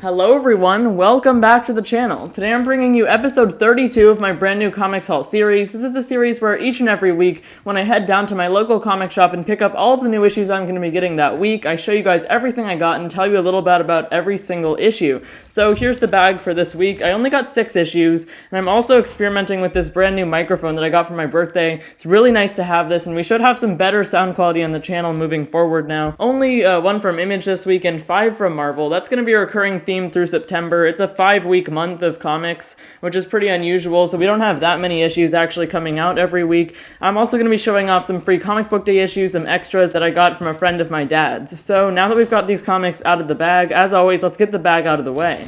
Hello everyone, welcome back to the channel. Today I'm bringing you episode 32 of my brand new Comics Haul series. This is a series where each and every week, when I head down to my local comic shop and pick up all of the new issues I'm going to be getting that week, I show you guys everything I got and tell you a little bit about every single issue. So here's the bag for this week. I only got 6 issues, and I'm also experimenting with this brand new microphone that I got for my birthday. It's really nice to have this, and we should have some better sound quality on the channel moving forward now. Only 1 from Image this week and 5 from Marvel. That's going to be a recurring theme through September. It's a 5-week month of comics, which is pretty unusual, so we don't have that many issues actually coming out every week. I'm also going to be showing off some free comic book day issues, some extras that I got from a friend of my dad's. So now that we've got these comics out of the bag, as always, let's get the bag out of the way.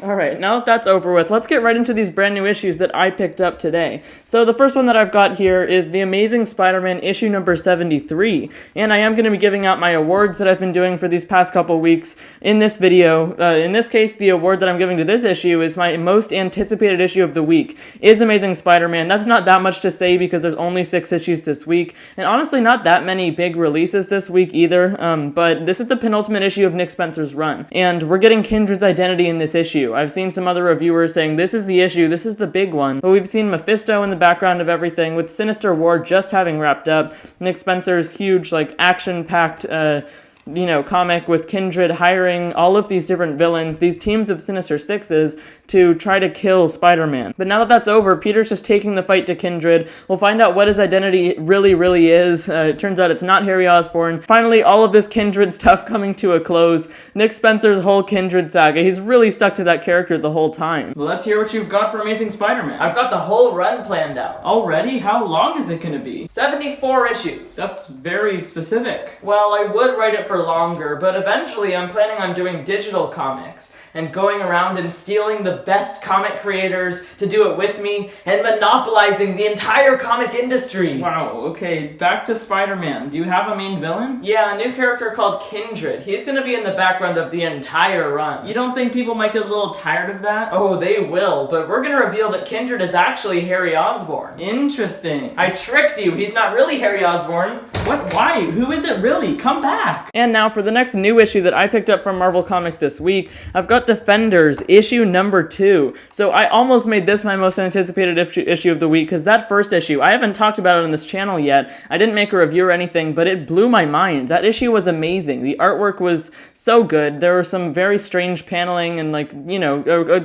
Alright, now that that's over with, let's get right into these brand new issues that I picked up today. So the first one that I've got here is The Amazing Spider-Man issue number 73, and I am going to be giving out my awards that I've been doing for these past couple weeks in this video. In this case, the award that I'm giving to this issue is my most anticipated issue of the week, is Amazing Spider-Man. That's not that much to say because there's only 6 issues this week, and honestly not that many big releases this week either, but this is the penultimate issue of Nick Spencer's run, and we're getting Kindred's identity in this issue. I've seen some other reviewers saying this is the issue, this is the big one, but we've seen Mephisto in the background of everything, with Sinister War just having wrapped up, Nick Spencer's huge, action-packed, comic with Kindred hiring all of these different villains, these teams of Sinister Sixes, to try to kill Spider-Man. But now that that's over, Peter's just taking the fight to Kindred. We'll find out what his identity really is. It turns out it's not Harry Osborn. Finally, all of this Kindred stuff coming to a close. Nick Spencer's whole Kindred saga. He's really stuck to that character the whole time. Well, let's hear what you've got for Amazing Spider-Man. I've got the whole run planned out. Already? How long is it gonna be? 74 issues. That's very specific. Well, I would write it for longer, but eventually I'm planning on doing digital comics and going around and stealing the best comic creators to do it with me and monopolizing the entire comic industry. Wow, okay, back to Spider-Man. Do you have a main villain? Yeah, a new character called Kindred. He's gonna be in the background of the entire run. You don't think people might get a little tired of that? Oh, they will, but we're gonna reveal that Kindred is actually Harry Osborn. Interesting. I tricked you. He's not really Harry Osborn. What? Why? Who is it really? Come back. And now for the next new issue that I picked up from Marvel Comics this week, I've got Defenders, issue number 2. So I almost made this my most anticipated issue of the week, because that first issue, I haven't talked about it on this channel yet. I didn't make a review or anything, but it blew my mind. That issue was amazing. The artwork was so good. There was some very strange paneling and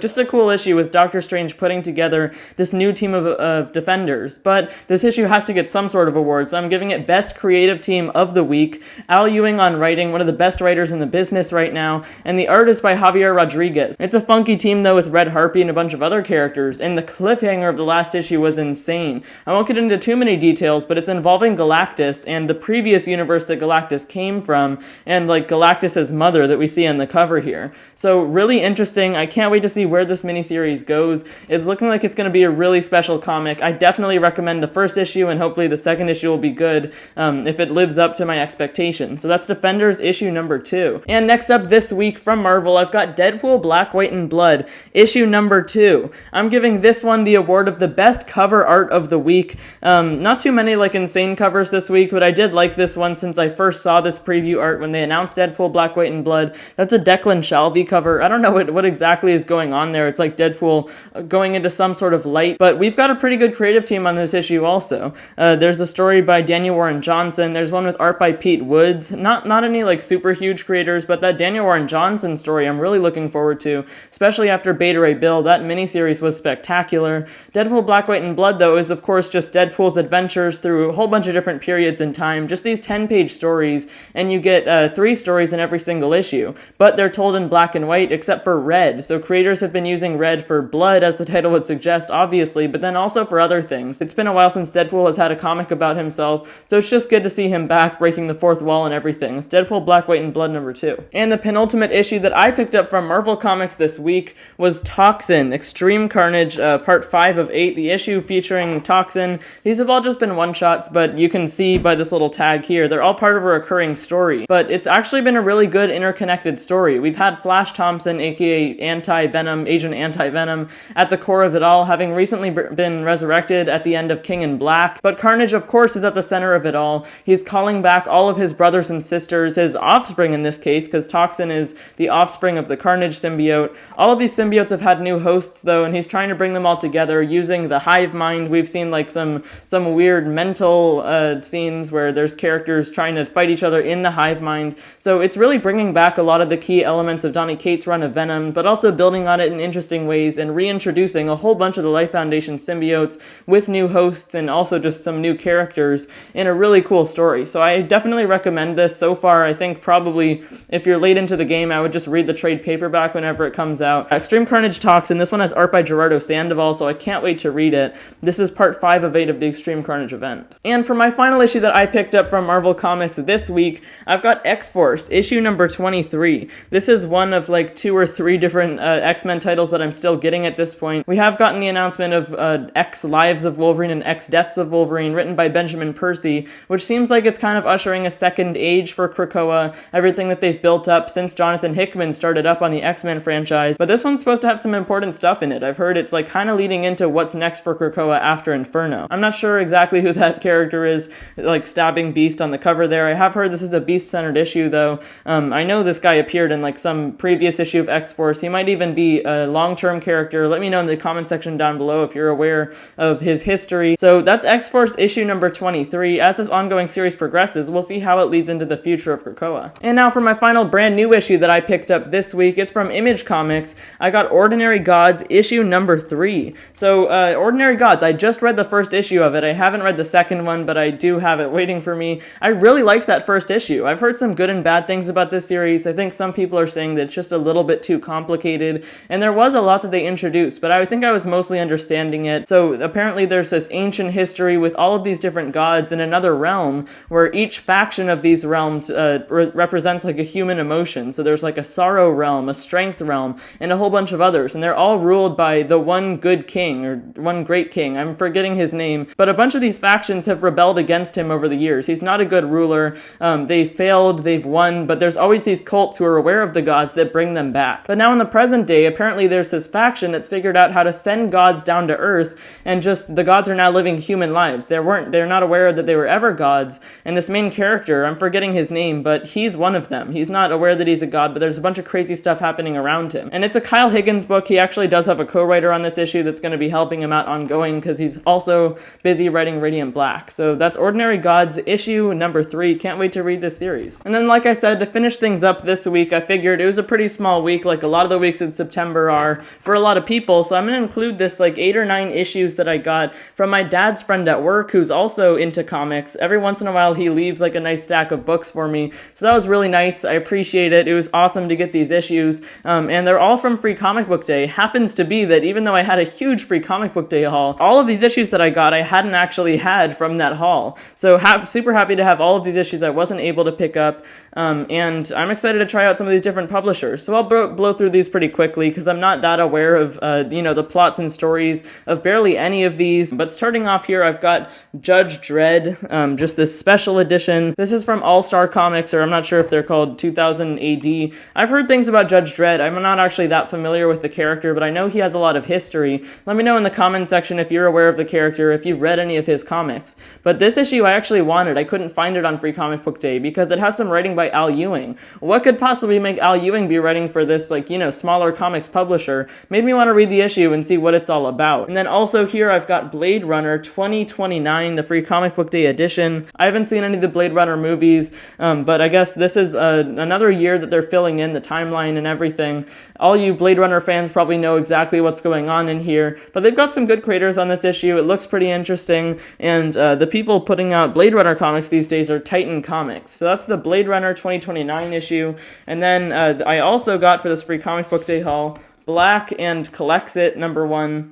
just a cool issue with Doctor Strange putting together this new team of Defenders. But this issue has to get some sort of award, so I'm giving it Best Creative Team of the Week. Al Ewing on writing, one of the best writers in the business right now, and the art is by Javier Rodriguez. It's a funky team though, with Red Harpy and a bunch of other characters, and the cliffhanger of the last issue was insane. I won't get into too many details, but it's involving Galactus and the previous universe that Galactus came from, and Galactus's mother that we see on the cover here. So really interesting. I can't wait to see where this miniseries goes. It's looking like it's going to be a really special comic. I definitely recommend the first issue, and hopefully the second issue will be good if it lives up to my expectations. So that's Defenders issue number 2. And next up this week from Marvel, I've got Deadpool Black, White, and Blood issue number 2. I'm giving this one the award of the best cover art of the week. Not too many insane covers this week, but I did like this one since I first saw this preview art when they announced Deadpool Black, White, and Blood. That's a Declan Shalvey cover. I don't know what exactly is going on there. It's like Deadpool going into some sort of light, but we've got a pretty good creative team on this issue also. There's a story by Daniel Warren Johnson. There's one with art by Pete Woods. Not any super huge creators, but that Daniel Warren Johnson story I'm really looking forward to, especially after Beta Ray Bill. That miniseries was spectacular. Deadpool Black, White, and Blood, though, is of course just Deadpool's adventures through a whole bunch of different periods in time, just these 10-page stories, and you get 3 stories in every single issue, but they're told in black and white except for red, so creators have been using red for blood, as the title would suggest, obviously, but then also for other things. It's been a while since Deadpool has had a comic about himself, so it's just good to see him back, breaking the fourth wall and everything. It's Deadpool Black, White, and Blood number 2. And the penultimate issue that I picked up from Marvel Comics this week was Toxin, Extreme Carnage, part 5 of 8, the issue featuring Toxin. These have all just been one-shots, but you can see by this little tag here, they're all part of a recurring story. But it's actually been a really good interconnected story. We've had Flash Thompson, aka Anti-Venom, Agent Anti-Venom, at the core of it all, having recently been resurrected at the end of King in Black. But Carnage, of course, is at the center of it all. He's calling back all of his brothers and sisters monsters, his offspring in this case, because Toxin is the offspring of the Carnage symbiote. All of these symbiotes have had new hosts, though, and he's trying to bring them all together using the hive mind. We've seen like some weird mental scenes where there's characters trying to fight each other in the hive mind. So it's really bringing back a lot of the key elements of Donny Cates' run of Venom, but also building on it in interesting ways and reintroducing a whole bunch of the Life Foundation symbiotes with new hosts and also just some new characters in a really cool story. So I definitely recommend this. So far, I think probably if you're late into the game, I would just read the trade paperback whenever it comes out. Extreme Carnage Toxin, this one has art by Gerardo Sandoval, so I can't wait to read it. This is part 5 of 8 of the Extreme Carnage event. And for my final issue that I picked up from Marvel Comics this week, I've got X-Force, issue number 23. This is one of like 2 or 3 different X-Men titles that I'm still getting at this point. We have gotten the announcement of X Lives of Wolverine and X Deaths of Wolverine, written by Benjamin Percy, which seems like it's kind of ushering a second age for Krakoa, everything that they've built up since Jonathan Hickman started up on the X-Men franchise. But this one's supposed to have some important stuff in it. I've heard it's like kind of leading into what's next for Krakoa after Inferno. I'm not sure exactly who that character is, like stabbing Beast on the cover there. I have heard this is a Beast-centered issue, though. I know this guy appeared in like some previous issue of X-Force. He might even be a long-term character. Let me know in the comment section down below if you're aware of his history. So that's X-Force issue number 23. As this ongoing series progresses, we'll see how it leads into the future of Krakoa. And now for my final brand new issue that I picked up this week. It's from Image Comics. I got Ordinary Gods issue number 3. So Ordinary Gods, I just read the first issue of it. I haven't read the second one, but I do have it waiting for me. I really liked that first issue. I've heard some good and bad things about this series. I think some people are saying that it's just a little bit too complicated, and there was a lot that they introduced, but I think I was mostly understanding it. So apparently there's this ancient history with all of these different gods in another realm, where each faction of these realms represents like a human emotion. So there's like a sorrow realm, a strength realm, and a whole bunch of others, and they're all ruled by the one good king, or one great king. I'm forgetting his name, but a bunch of these factions have rebelled against him over the years. He's not a good ruler. They failed, they've won, but there's always these cults who are aware of the gods that bring them back. But now in the present day, apparently there's this faction that's figured out how to send gods down to Earth, and just the gods are now living human lives. They're not aware that they were ever gods, and this main character, I'm forgetting his name, but he's one of them. He's not aware that he's a god, but there's a bunch of crazy stuff happening around him. And it's a Kyle Higgins book. He actually does have a co-writer on this issue that's going to be helping him out ongoing, because he's also busy writing Radiant Black. So that's Ordinary Gods issue number 3. Can't wait to read this series. And then, like I said, to finish things up this week, I figured it was a pretty small week, like a lot of the weeks in September are for a lot of people, so I'm going to include this like 8 or 9 issues that I got from my dad's friend at work, who's also into comics. Every once in a while he leaves like a nice stack of books for me, so that was really nice. I appreciate it. It was awesome to get these issues, and they're all from Free Comic Book Day. Happens to be that even though I had a huge Free Comic Book Day haul, all of these issues that I got I hadn't actually had from that haul, so super happy to have all of these issues I wasn't able to pick up, and I'm excited to try out some of these different publishers. So I'll blow through these pretty quickly, because I'm not that aware of the plots and stories of barely any of these. But starting off here, I've got Judge Dredd, just this special edition. This is from All Star Comics, or I'm not sure if they're called 2000 AD. I've heard things about Judge Dredd. I'm not actually that familiar with the character, but I know he has a lot of history. Let me know in the comment section if you're aware of the character, if you've read any of his comics. But this issue I actually wanted. I couldn't find it on Free Comic Book Day because it has some writing by Al Ewing. What could possibly make Al Ewing be writing for this, smaller comics publisher? Made me want to read the issue and see what it's all about. And then also here I've got Blade Runner 2029, the Free Comic Book Day edition. I haven't seen any of the Blade Runner movies, but I guess this is another year that they're filling in the timeline and everything. All you Blade Runner fans probably know exactly what's going on in here, but they've got some good creators on this issue. It looks pretty interesting, and the people putting out Blade Runner comics these days are Titan Comics. So that's the Blade Runner 2029 issue. And then I also got for this Free Comic Book Day haul Black and Collects It #1.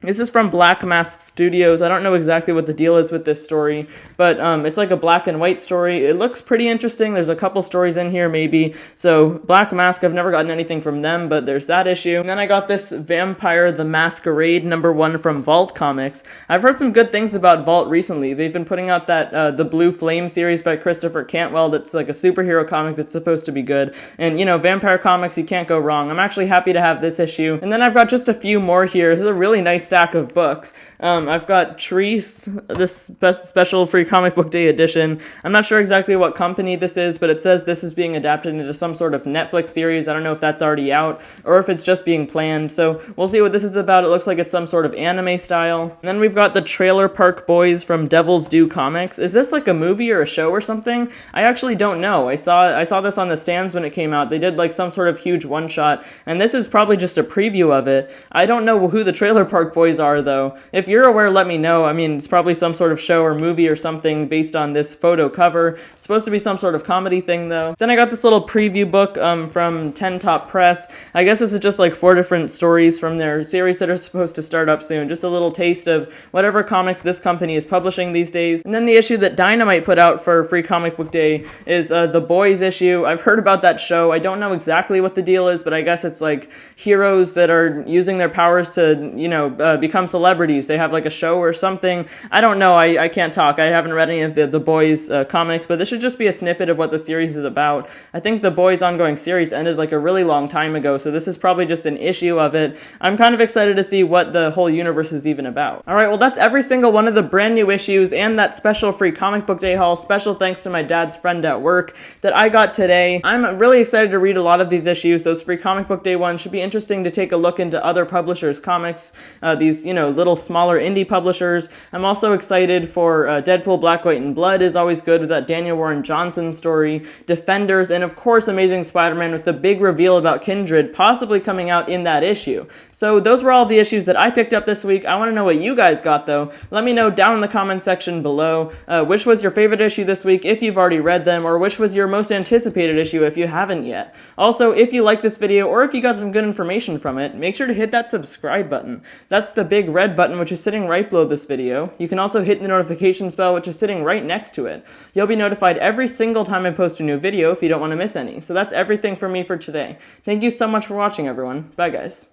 This is from Black Mask Studios. I don't know exactly what the deal is with this story, but it's like a black and white story. It looks pretty interesting. There's a couple stories in here, maybe. So Black Mask, I've never gotten anything from them, but there's that issue. And then I got this Vampire the Masquerade #1 from Vault Comics. I've heard some good things about Vault recently. They've been putting out that The Blue Flame series by Christopher Cantwell that's like a superhero comic that's supposed to be good. And, Vampire comics, you can't go wrong. I'm actually happy to have this issue. And then I've got just a few more here. This is a really nice stack of books. I've got Treese, this special free comic book day edition. I'm not sure exactly what company this is, but it says this is being adapted into some sort of Netflix series. I don't know if that's already out or if it's just being planned, so we'll see what this is about. It looks like it's some sort of anime style. And then we've got the Trailer Park Boys from Devil's Due Comics. Is this like a movie or a show or something? I actually don't know. I saw this on the stands when it came out. They did like some sort of huge one-shot, and this is probably just a preview of it. I don't know who the Trailer Park Boys are, though. If you're aware, let me know. I mean, it's probably some sort of show or movie or something based on this photo cover. It's supposed to be some sort of comedy thing, though. Then I got this little preview book from 10 Top Press. I guess this is just like 4 different stories from their series that are supposed to start up soon. Just a little taste of whatever comics this company is publishing these days. And then the issue that Dynamite put out for Free Comic Book Day is The Boys issue. I've heard about that show. I don't know exactly what the deal is, but I guess it's like heroes that are using their powers to, become celebrities. They have like a show or something. I don't know. I can't talk. I haven't read any of the Boys comics, but this should just be a snippet of what the series is about. I think the Boys ongoing series ended like a really long time ago, so this is probably just an issue of it. I'm kind of excited to see what the whole universe is even about. All right, well, that's every single one of the brand new issues and that special Free Comic Book Day haul. Special thanks to my dad's friend at work that I got today. I'm really excited to read a lot of these issues. Those Free Comic Book Day ones should be interesting to take a look into other publishers' comics, these, little smaller indie publishers. I'm also excited for Deadpool, Black, White, and Blood is always good with that Daniel Warren Johnson story, Defenders, and of course Amazing Spider-Man with the big reveal about Kindred possibly coming out in that issue. So those were all the issues that I picked up this week. I want to know what you guys got, though. Let me know down in the comment section below. Which was your favorite issue this week if you've already read them, or which was your most anticipated issue if you haven't yet. Also, if you like this video or if you got some good information from it, make sure to hit that subscribe button. That's the big red button which is sitting right below this video. You can also hit the notifications bell which is sitting right next to it. You'll be notified every single time I post a new video if you don't want to miss any. So that's everything for me for today. Thank you so much for watching, everyone. Bye, guys.